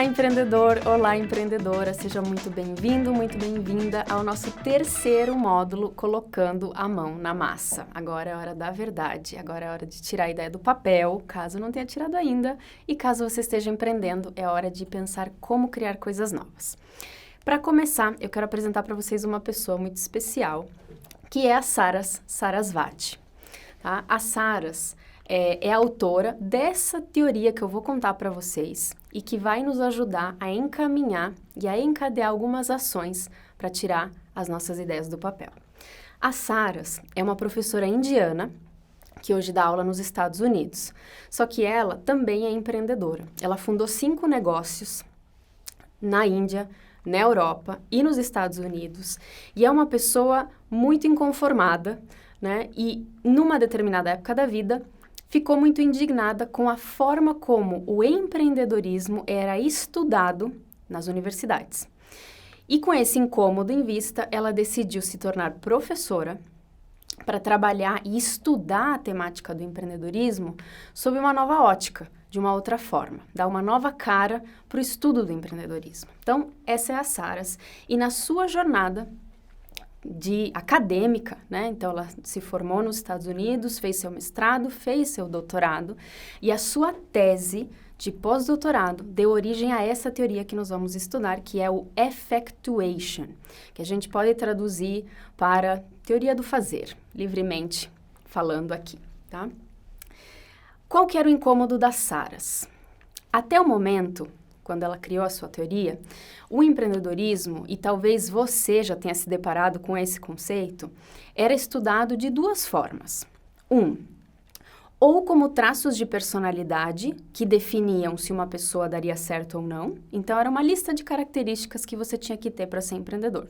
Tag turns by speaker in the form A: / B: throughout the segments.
A: Olá, empreendedor! Olá, empreendedora! Seja muito bem-vindo, muito bem-vinda ao nosso terceiro módulo Colocando a Mão na Massa. Agora é a hora da verdade, agora é a hora de tirar a ideia do papel, caso não tenha tirado ainda, e caso você esteja empreendendo, é hora de pensar como criar coisas novas. Para começar, eu quero apresentar para vocês uma pessoa muito especial, que é a Saras Sarasvati. Tá? A Saras é a autora dessa teoria que eu vou contar para vocês e que vai nos ajudar a encaminhar e a encadear algumas ações para tirar as nossas ideias do papel. A Saras é uma professora indiana que hoje dá aula nos Estados Unidos, só que ela também é empreendedora. Ela fundou 5 negócios na Índia, na Europa e nos Estados Unidos, e é uma pessoa muito inconformada, né? E numa determinada época da vida, ficou muito indignada com a forma como o empreendedorismo era estudado nas universidades. E com esse incômodo em vista, ela decidiu se tornar professora para trabalhar e estudar a temática do empreendedorismo sob uma nova ótica, de uma outra forma, dar uma nova cara para o estudo do empreendedorismo. Então, essa é a Saras, e na sua jornada acadêmica, né? Então, ela se formou nos Estados Unidos, fez seu mestrado, fez seu doutorado, e a sua tese de pós-doutorado deu origem a essa teoria que nós vamos estudar, que é o effectuation, que a gente pode traduzir para teoria do fazer, livremente falando aqui, tá? Qual que era o incômodo da Saras? Até o momento, quando ela criou a sua teoria, o empreendedorismo, e talvez você já tenha se deparado com esse conceito, era estudado de 2 formas. Ou como traços de personalidade que definiam se uma pessoa daria certo ou não. Então, era uma lista de características que você tinha que ter para ser empreendedor.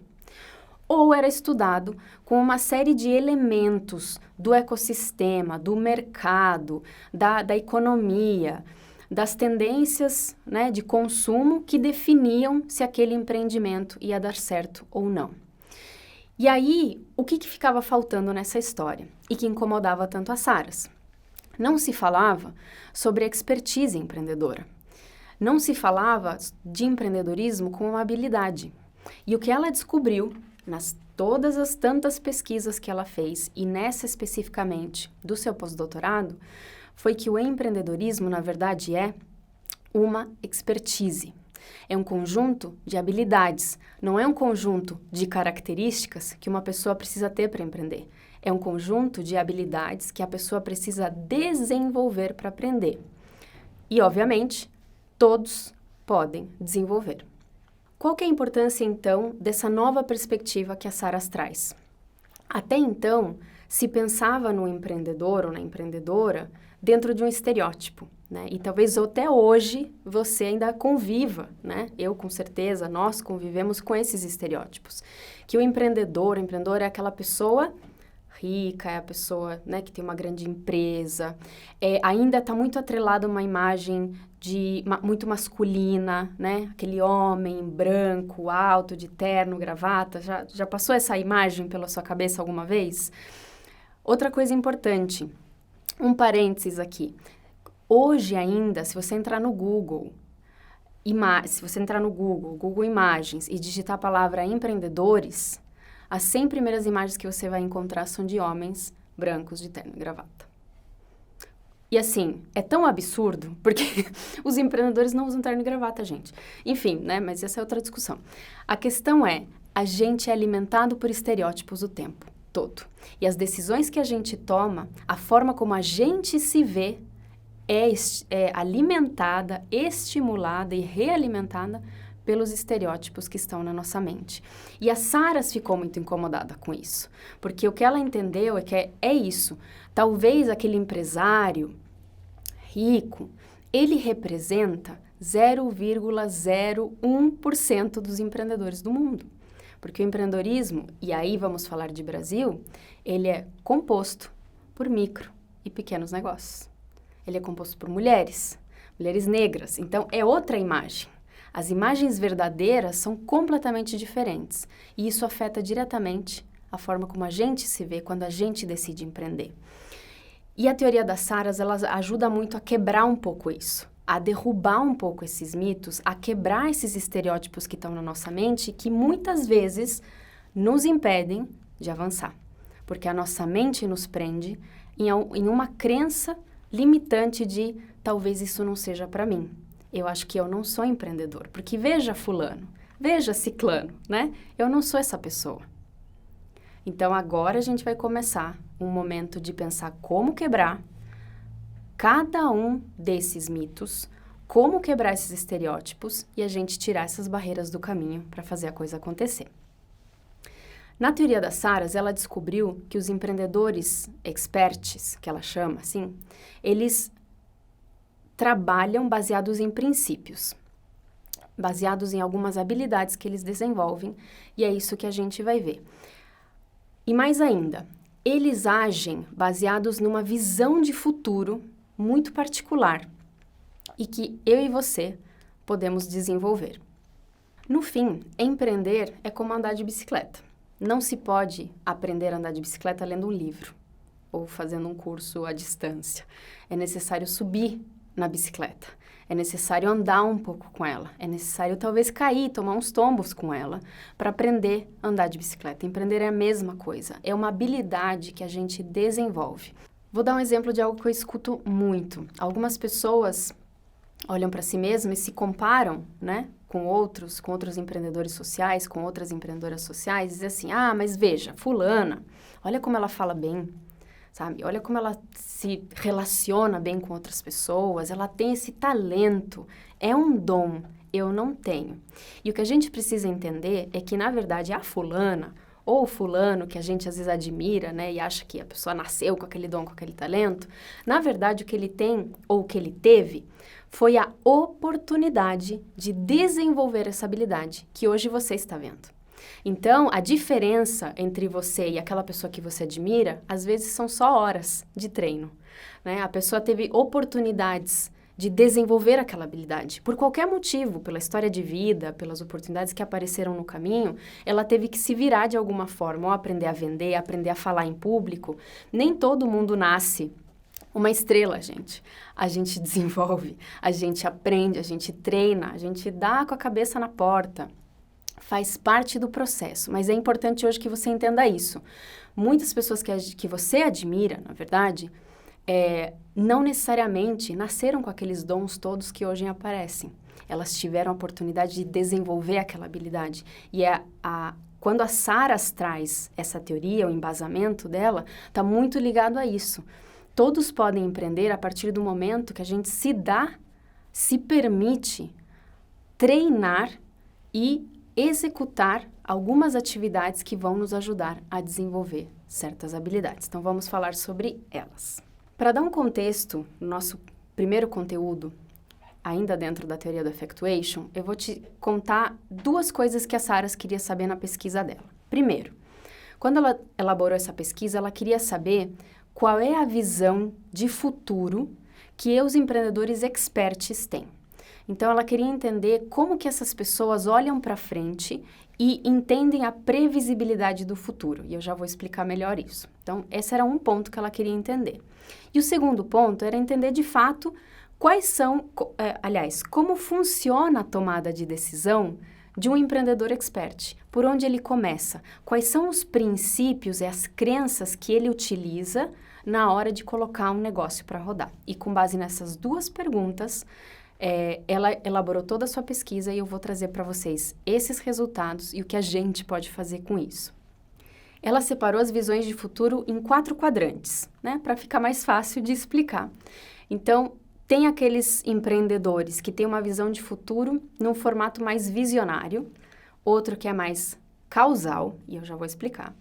A: Ou era estudado com uma série de elementos do ecossistema, do mercado, da economia, das tendências, né, de consumo que definiam se aquele empreendimento ia dar certo ou não. E aí, o que ficava faltando nessa história e que incomodava tanto a Saras? Não se falava sobre expertise empreendedora. Não se falava de empreendedorismo como uma habilidade. E o que ela descobriu nas todas as tantas pesquisas que ela fez, e nessa especificamente do seu pós-doutorado, foi que o empreendedorismo, na verdade, é uma expertise. É um conjunto de habilidades, não é um conjunto de características que uma pessoa precisa ter para empreender. É um conjunto de habilidades que a pessoa precisa desenvolver para aprender. E, obviamente, todos podem desenvolver. Qual que é a importância, então, dessa nova perspectiva que a Saras traz? Até então, se pensava no empreendedor ou na empreendedora dentro de um estereótipo, né? E talvez até hoje você ainda conviva, né? Eu, com certeza, nós convivemos com esses estereótipos. Que o empreendedora é aquela pessoa rica, é a pessoa, né, que tem uma grande empresa, ainda está muito atrelada a uma imagem muito masculina, né? Aquele homem branco, alto, de terno, gravata. Já passou essa imagem pela sua cabeça alguma vez? Outra coisa importante, um parênteses aqui. Hoje ainda, se você entrar no Google, Google Imagens, e digitar a palavra empreendedores, as 100 primeiras imagens que você vai encontrar são de homens brancos de terno e gravata. E assim, é tão absurdo, porque os empreendedores não usam terno e gravata, gente. Enfim, né, mas essa é outra discussão. A questão é, a gente é alimentado por estereótipos o tempo todo. E as decisões que a gente toma, a forma como a gente se vê, é alimentada, estimulada e realimentada pelos estereótipos que estão na nossa mente. E a Saras ficou muito incomodada com isso, porque o que ela entendeu é que é isso. Talvez aquele empresário rico, ele representa 0,01% dos empreendedores do mundo. Porque o empreendedorismo, e aí vamos falar de Brasil, ele é composto por micro e pequenos negócios. Ele é composto por mulheres negras, então é outra imagem. As imagens verdadeiras são completamente diferentes e isso afeta diretamente a forma como a gente se vê quando a gente decide empreender. E a teoria das Saras, ela ajuda muito a quebrar um pouco isso, a derrubar um pouco esses mitos, a quebrar esses estereótipos que estão na nossa mente, que muitas vezes nos impedem de avançar. Porque a nossa mente nos prende em uma crença limitante de talvez isso não seja para mim. Eu acho que eu não sou empreendedor. Porque veja fulano, veja ciclano, né? Eu não sou essa pessoa. Então agora a gente vai começar um momento de pensar como quebrar cada um desses mitos, como quebrar esses estereótipos e a gente tirar essas barreiras do caminho para fazer a coisa acontecer. Na teoria das Saras, ela descobriu que os empreendedores experts, que ela chama assim, eles trabalham baseados em princípios, baseados em algumas habilidades que eles desenvolvem, e é isso que a gente vai ver. E mais ainda, eles agem baseados numa visão de futuro muito particular e que eu e você podemos desenvolver. No fim, empreender é como andar de bicicleta. Não se pode aprender a andar de bicicleta lendo um livro ou fazendo um curso à distância. É necessário subir na bicicleta. É necessário andar um pouco com ela. É necessário talvez cair, tomar uns tombos com ela para aprender a andar de bicicleta. Empreender é a mesma coisa. É uma habilidade que a gente desenvolve. Vou dar um exemplo de algo que eu escuto muito. Algumas pessoas olham para si mesmas e se comparam, né, com outros empreendedores sociais, com outras empreendedoras sociais, e dizem assim, mas veja, fulana, olha como ela fala bem, sabe? Olha como ela se relaciona bem com outras pessoas, ela tem esse talento, é um dom, eu não tenho. E o que a gente precisa entender é que, na verdade, a fulana ou o fulano que a gente às vezes admira, né, e acha que a pessoa nasceu com aquele dom, com aquele talento, na verdade o que ele tem ou o que ele teve foi a oportunidade de desenvolver essa habilidade que hoje você está vendo. Então, a diferença entre você e aquela pessoa que você admira, às vezes são só horas de treino, né? A pessoa teve oportunidades de desenvolver aquela habilidade. Por qualquer motivo, pela história de vida, pelas oportunidades que apareceram no caminho, ela teve que se virar de alguma forma, ou aprender a vender, aprender a falar em público. Nem todo mundo nasce uma estrela, gente. A gente desenvolve, a gente aprende, a gente treina, a gente dá com a cabeça na porta. Faz parte do processo, mas é importante hoje que você entenda isso. Muitas pessoas que você admira, na verdade, não necessariamente nasceram com aqueles dons todos que hoje aparecem. Elas tiveram a oportunidade de desenvolver aquela habilidade. E quando a Saras traz essa teoria, o embasamento dela, está muito ligado a isso. Todos podem empreender a partir do momento que a gente se permite treinar e executar algumas atividades que vão nos ajudar a desenvolver certas habilidades. Então, vamos falar sobre elas. Para dar um contexto no nosso primeiro conteúdo, ainda dentro da teoria do effectuation, eu vou te contar duas coisas que a Saras queria saber na pesquisa dela. Primeiro, quando ela elaborou essa pesquisa, ela queria saber qual é a visão de futuro que os empreendedores experts têm. Então, ela queria entender como que essas pessoas olham para frente e entendem a previsibilidade do futuro. E eu já vou explicar melhor isso. Então, esse era um ponto que ela queria entender. E o segundo ponto era entender, de fato, como funciona a tomada de decisão de um empreendedor expert. Por onde ele começa? Quais são os princípios e as crenças que ele utiliza na hora de colocar um negócio para rodar? E com base nessas duas perguntas, ela elaborou toda a sua pesquisa e eu vou trazer para vocês esses resultados e o que a gente pode fazer com isso. Ela separou as visões de futuro em 4 quadrantes, né, para ficar mais fácil de explicar. Então, tem aqueles empreendedores que têm uma visão de futuro num formato mais visionário, outro que é mais causal, e eu já vou explicar,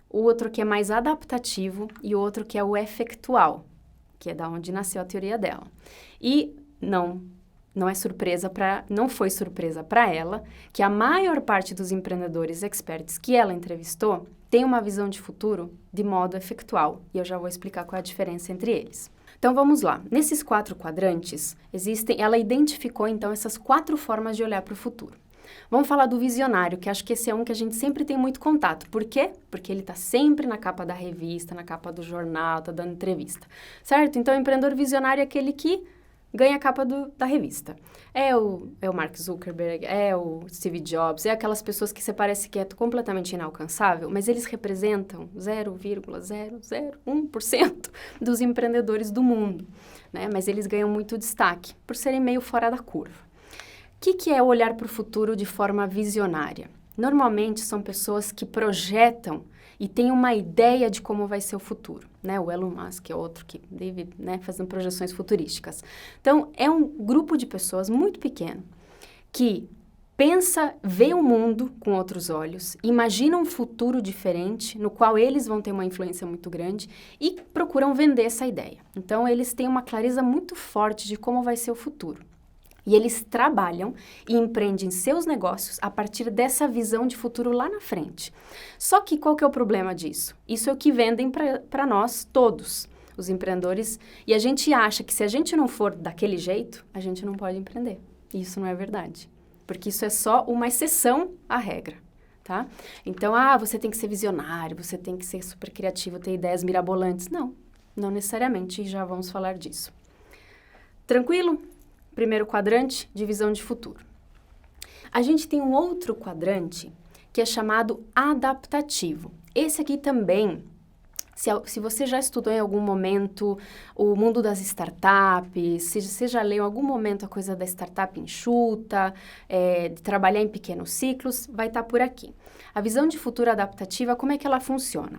A: o outro que é mais adaptativo e o outro que é o efectual, que é da onde nasceu a teoria dela. E não foi surpresa para ela que a maior parte dos empreendedores experts que ela entrevistou tem uma visão de futuro de modo efectual, e eu já vou explicar qual é a diferença entre eles. Então, vamos lá. Nesses 4 quadrantes, ela identificou, então, essas 4 formas de olhar para o futuro. Vamos falar do visionário, que acho que esse é um que a gente sempre tem muito contato. Por quê? Porque ele está sempre na capa da revista, na capa do jornal, está dando entrevista, certo? Então, o empreendedor visionário é aquele que ganha a capa da revista. É o Mark Zuckerberg, é o Steve Jobs, é aquelas pessoas que você parece que é completamente inalcançável, mas eles representam 0,001% dos empreendedores do mundo, né? Mas eles ganham muito destaque por serem meio fora da curva. O que é olhar para o futuro de forma visionária? Normalmente são pessoas que projetam e têm uma ideia de como vai ser o futuro, né? O Elon Musk é outro que vive, né, fazendo projeções futurísticas. Então, é um grupo de pessoas muito pequeno que pensa, vê o mundo com outros olhos, imagina um futuro diferente no qual eles vão ter uma influência muito grande e procuram vender essa ideia. Então, eles têm uma clareza muito forte de como vai ser o futuro. E eles trabalham e empreendem seus negócios a partir dessa visão de futuro lá na frente. Só que qual que é o problema disso? Isso é o que vendem para nós todos, os empreendedores. E a gente acha que se a gente não for daquele jeito, a gente não pode empreender. E isso não é verdade. Porque isso é só uma exceção à regra, tá? Então, você tem que ser visionário, você tem que ser super criativo, ter ideias mirabolantes. Não, não necessariamente, e já vamos falar disso. Tranquilo? Primeiro quadrante, de visão de futuro. A gente tem um outro quadrante que é chamado adaptativo. Esse aqui também, se você já estudou em algum momento o mundo das startups, se você já leu em algum momento a coisa da startup enxuta, de trabalhar em pequenos ciclos, vai estar por aqui. A visão de futuro adaptativa, como é que ela funciona?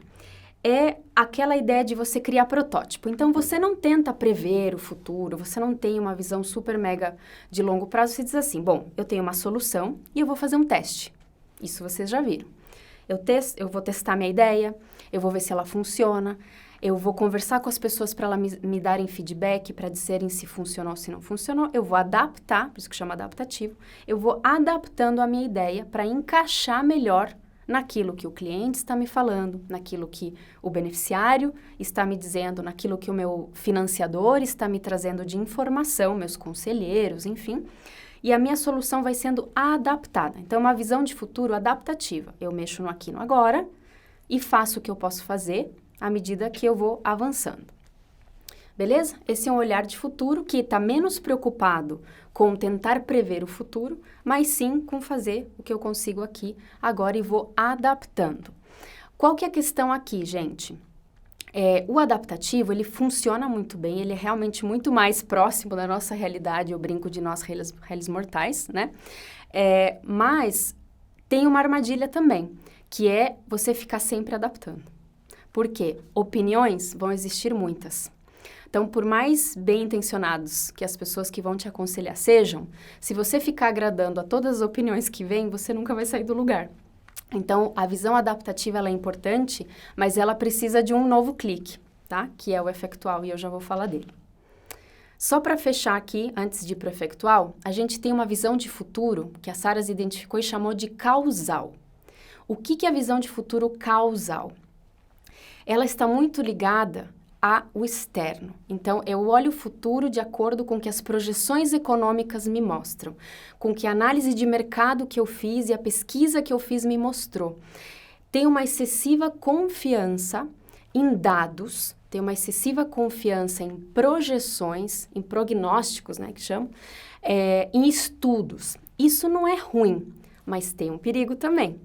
A: É aquela ideia de você criar protótipo. Então, você não tenta prever o futuro, você não tem uma visão super mega de longo prazo, você diz assim, bom, eu tenho uma solução e eu vou fazer um teste. Isso vocês já viram. Eu vou testar minha ideia, eu vou ver se ela funciona, eu vou conversar com as pessoas para elas me darem feedback, para dizerem se funcionou ou se não funcionou, eu vou adaptar, por isso que chama adaptativo, eu vou adaptando a minha ideia para encaixar melhor naquilo que o cliente está me falando, naquilo que o beneficiário está me dizendo, naquilo que o meu financiador está me trazendo de informação, meus conselheiros, enfim. E a minha solução vai sendo adaptada. Então, uma visão de futuro adaptativa. Eu mexo no aqui e no agora e faço o que eu posso fazer à medida que eu vou avançando. Beleza? Esse é um olhar de futuro que está menos preocupado com tentar prever o futuro, mas sim com fazer o que eu consigo aqui agora e vou adaptando. Qual que é a questão aqui, gente? O adaptativo, ele funciona muito bem, ele é realmente muito mais próximo da nossa realidade, eu brinco de nós réis mortais, né? Mas tem uma armadilha também, que é você ficar sempre adaptando. Por quê? Opiniões vão existir muitas. Então, por mais bem intencionados que as pessoas que vão te aconselhar sejam, se você ficar agradando a todas as opiniões que vêm, você nunca vai sair do lugar. Então, a visão adaptativa ela é importante, mas ela precisa de um novo clique, tá? Que é o efectual, e eu já vou falar dele. Só para fechar aqui, antes de ir para o efectual, a gente tem uma visão de futuro que a Saras identificou e chamou de causal. O que é a visão de futuro causal? Ela está muito ligada ao externo. Então, eu olho o futuro de acordo com o que as projeções econômicas me mostram, com que a análise de mercado que eu fiz e a pesquisa que eu fiz me mostrou. Tem uma excessiva confiança em dados, tem uma excessiva confiança em projeções, em prognósticos, né, que chamam, em estudos. Isso não é ruim, mas tem um perigo também.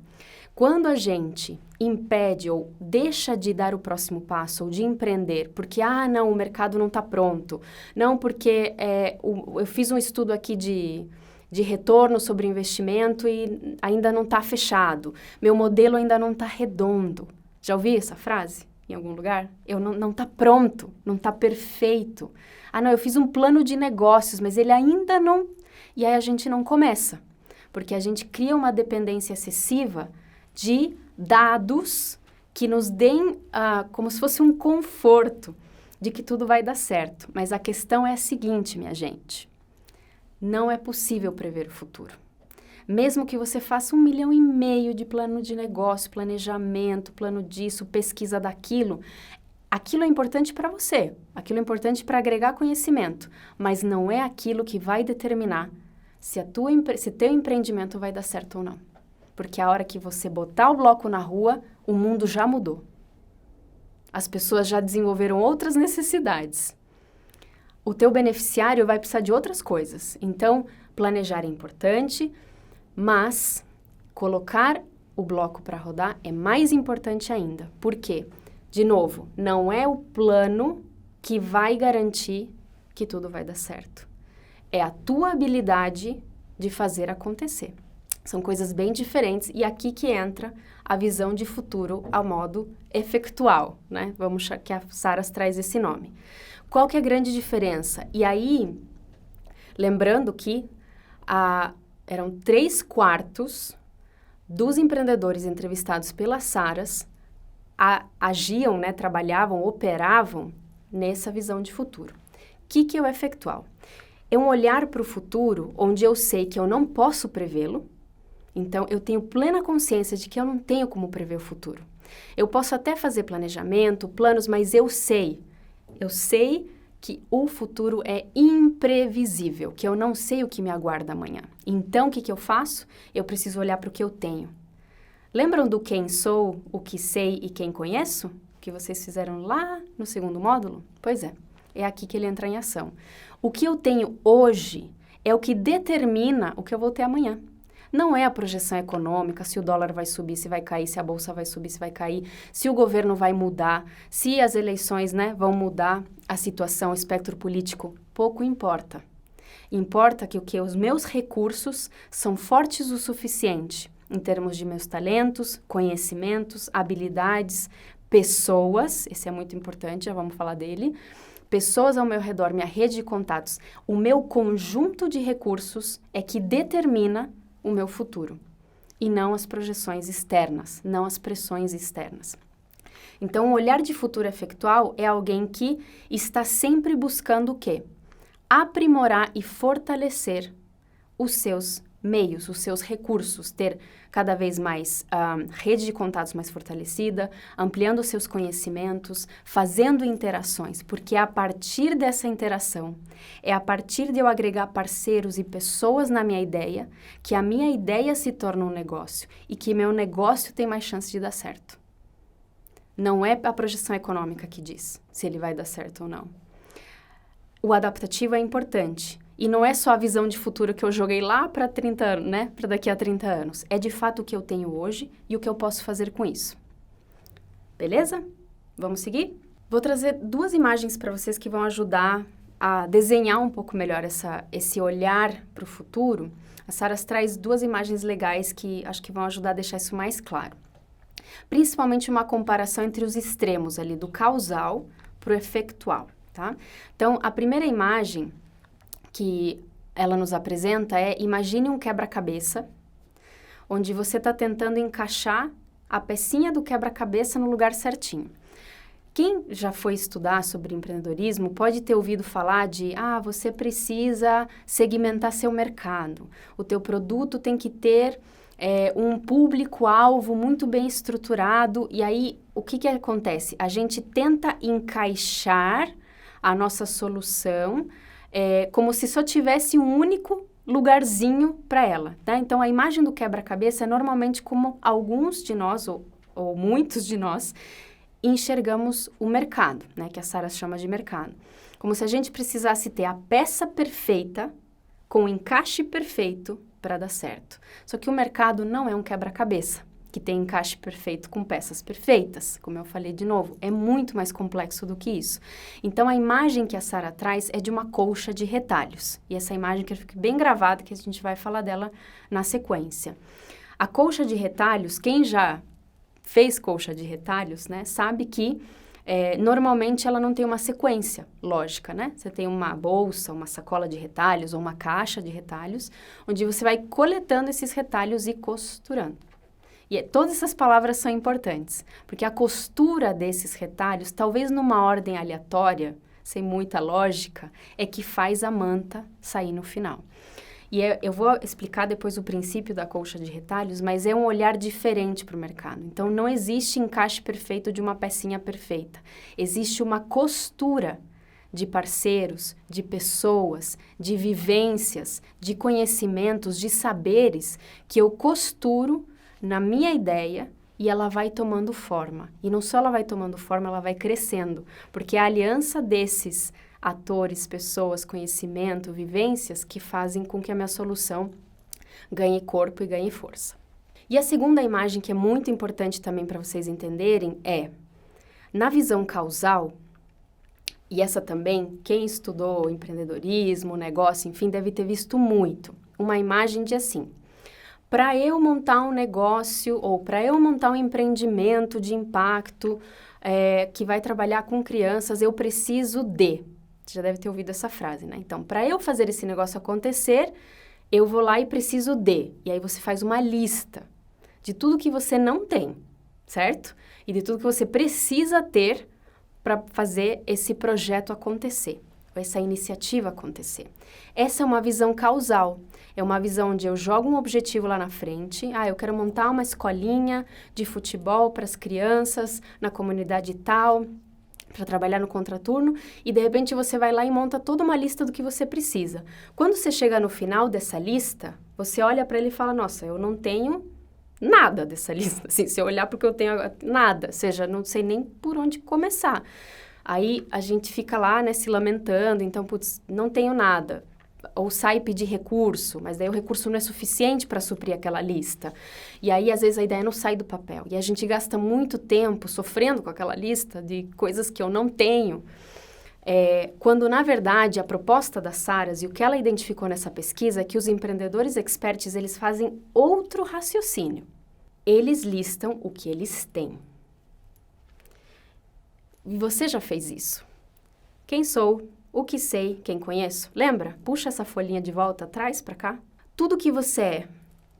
A: Quando a gente impede ou deixa de dar o próximo passo ou de empreender porque, não, o mercado não está pronto, não porque eu fiz um estudo aqui de retorno sobre investimento e ainda não está fechado, meu modelo ainda não está redondo. Já ouvi essa frase em algum lugar? Não está pronto, não está perfeito. Não, eu fiz um plano de negócios, mas ele ainda não... E aí a gente não começa, porque a gente cria uma dependência excessiva de dados que nos deem como se fosse um conforto de que tudo vai dar certo. Mas a questão é a seguinte, minha gente. Não é possível prever o futuro. Mesmo que você faça 1,5 milhão de plano de negócio, planejamento, plano disso, pesquisa daquilo, aquilo é importante para você, aquilo é importante para agregar conhecimento, mas não é aquilo que vai determinar se teu empreendimento vai dar certo ou não. Porque a hora que você botar o bloco na rua, o mundo já mudou. As pessoas já desenvolveram outras necessidades. o teu beneficiário vai precisar de outras coisas. Então, planejar é importante, mas colocar o bloco para rodar é mais importante ainda. Por quê? De novo, não é o plano que vai garantir que tudo vai dar certo. É a tua habilidade de fazer acontecer. São coisas bem diferentes e aqui que entra a visão de futuro ao modo efectual, né? Vamos que a Saras traz esse nome. Qual que é a grande diferença? E aí, lembrando que eram 3/4 dos empreendedores entrevistados pela Saras agiam, né, trabalhavam, operavam nessa visão de futuro. O que é o efectual? É um olhar para o futuro onde eu sei que eu não posso prevê-lo, então eu tenho plena consciência de que eu não tenho como prever o futuro. Eu posso até fazer planejamento, planos, mas eu sei que o futuro é imprevisível, que eu não sei o que me aguarda amanhã. Então, o que eu faço? Eu preciso olhar para o que eu tenho. Lembram do quem sou, o que sei e quem conheço? Que vocês fizeram lá no segundo módulo? Pois é aqui que ele entra em ação. O que eu tenho hoje é o que determina o que eu vou ter amanhã. Não é a projeção econômica, se o dólar vai subir, se vai cair, se a bolsa vai subir, se vai cair, se o governo vai mudar, se as eleições, né, vão mudar a situação, o espectro político, pouco importa. Importa que os meus recursos são fortes o suficiente em termos de meus talentos, conhecimentos, habilidades, pessoas, esse é muito importante, já vamos falar dele, pessoas ao meu redor, minha rede de contatos, o meu conjunto de recursos é que determina o meu futuro, e não as projeções externas, não as pressões externas. Então, o olhar de futuro efectual é alguém que está sempre buscando o quê? Aprimorar e fortalecer os seus meios, os seus recursos, ter cada vez mais rede de contatos mais fortalecida, ampliando os seus conhecimentos, fazendo interações, porque é a partir dessa interação, é a partir de eu agregar parceiros e pessoas na minha ideia, que a minha ideia se torna um negócio e que meu negócio tem mais chance de dar certo. Não é a projeção econômica que diz se ele vai dar certo ou não. O adaptativo é importante. E não é só a visão de futuro que eu joguei lá para 30 anos, né? Para daqui a 30 anos. É de fato o que eu tenho hoje e o que eu posso fazer com isso. Beleza? Vamos seguir? Vou trazer 2 imagens para vocês que vão ajudar a desenhar um pouco melhor esse olhar para o futuro. A Saras traz 2 imagens legais que acho que vão ajudar a deixar isso mais claro. Principalmente uma comparação entre os extremos ali, do causal para o efectual, tá? Então, a primeira imagem que ela nos apresenta imagine um quebra-cabeça, onde você está tentando encaixar a pecinha do quebra-cabeça no lugar certinho. Quem já foi estudar sobre empreendedorismo pode ter ouvido falar de, você precisa segmentar seu mercado, o teu produto tem que ter um público-alvo muito bem estruturado, e aí o que acontece? A gente tenta encaixar a nossa solução como se só tivesse um único lugarzinho para ela, tá? Então, a imagem do quebra-cabeça é normalmente como alguns de nós, ou muitos de nós, enxergamos o mercado, né? Que a Saras chama de mercado. Como se a gente precisasse ter a peça perfeita, com o encaixe perfeito para dar certo. Só que o mercado não é um quebra-cabeça, que tem encaixe perfeito com peças perfeitas. Como eu falei de novo, é muito mais complexo do que isso. Então, a imagem que a Sara traz é de uma colcha de retalhos. E essa imagem que fica bem gravada, que a gente vai falar dela na sequência. A colcha de retalhos, quem já fez colcha de retalhos, né, sabe que normalmente ela não tem uma sequência lógica, né? Você tem uma bolsa, uma sacola de retalhos ou uma caixa de retalhos, onde você vai coletando esses retalhos e costurando. E todas essas palavras são importantes, porque a costura desses retalhos, talvez numa ordem aleatória, sem muita lógica, é que faz a manta sair no final. E eu vou explicar depois o princípio da colcha de retalhos, mas é um olhar diferente para o mercado. Então, não existe encaixe perfeito de uma pecinha perfeita. Existe uma costura de parceiros, de pessoas, de vivências, de conhecimentos, de saberes, que eu costuro na minha ideia e ela vai tomando forma. E não só ela vai tomando forma, ela vai crescendo, porque a aliança desses atores, pessoas, conhecimento, vivências que fazem com que a minha solução ganhe corpo e ganhe força. E a segunda imagem que é muito importante também para vocês entenderem é, na visão causal, e essa também, quem estudou empreendedorismo, negócio, enfim, deve ter visto muito, uma imagem de assim, para eu montar um negócio ou para eu montar um empreendimento de impacto que vai trabalhar com crianças, eu preciso de... Você já deve ter ouvido essa frase, né? Então, para eu fazer esse negócio acontecer, eu vou lá e preciso de... E aí você faz uma lista de tudo que você não tem, certo? E de tudo que você precisa ter para fazer esse projeto acontecer, essa iniciativa acontecer. Essa é uma visão causal, é uma visão onde eu jogo um objetivo lá na frente, eu quero montar uma escolinha de futebol para as crianças na comunidade tal, para trabalhar no contraturno, e de repente você vai lá e monta toda uma lista do que você precisa. Quando você chega no final dessa lista, você olha para ele e fala, nossa, eu não tenho nada dessa lista, assim, se eu olhar porque eu tenho nada, ou seja, não sei nem por onde começar. Aí a gente fica lá, né, se lamentando, então, putz, não tenho nada. Ou sai pedir recurso, mas daí o recurso não é suficiente para suprir aquela lista. E aí, às vezes, a ideia não sai do papel. E a gente gasta muito tempo sofrendo com aquela lista de coisas que eu não tenho. Quando, na verdade, a proposta da Saras e o que ela identificou nessa pesquisa é que os empreendedores experts, eles fazem outro raciocínio. Eles listam o que eles têm. E você já fez isso? Quem sou? O que sei? Quem conheço? Lembra? Puxa essa folhinha de volta atrás para cá. Tudo que você é,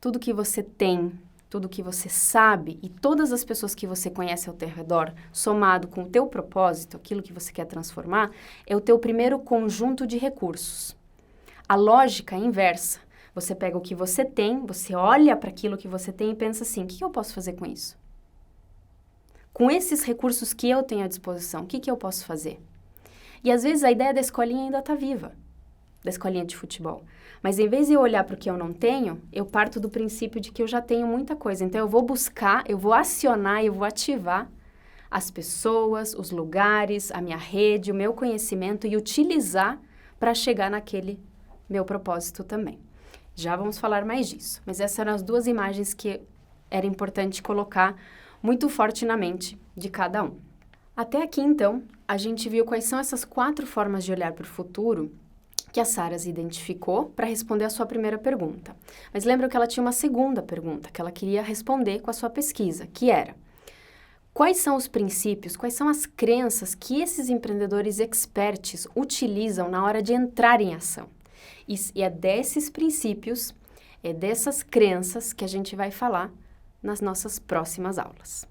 A: tudo que você tem, tudo que você sabe e todas as pessoas que você conhece ao teu redor, somado com o teu propósito, aquilo que você quer transformar, é o teu primeiro conjunto de recursos. A lógica é inversa. Você pega o que você tem, você olha para aquilo que você tem e pensa assim, o que eu posso fazer com isso? Com esses recursos que eu tenho à disposição, o que eu posso fazer? E às vezes a ideia da escolinha ainda está viva, da escolinha de futebol. Mas em vez de eu olhar para o que eu não tenho, eu parto do princípio de que eu já tenho muita coisa. Então eu vou buscar, eu vou acionar, eu vou ativar as pessoas, os lugares, a minha rede, o meu conhecimento e utilizar para chegar naquele meu propósito também. Já vamos falar mais disso. Mas essas eram as duas imagens que era importante colocar muito forte na mente de cada um. Até aqui, então, a gente viu quais são essas 4 formas de olhar para o futuro que a Saras identificou para responder a sua primeira pergunta. Mas lembra que ela tinha uma segunda pergunta que ela queria responder com a sua pesquisa, que era: quais são os princípios, quais são as crenças que esses empreendedores experts utilizam na hora de entrar em ação? E é desses princípios, é dessas crenças que a gente vai falar nas nossas próximas aulas.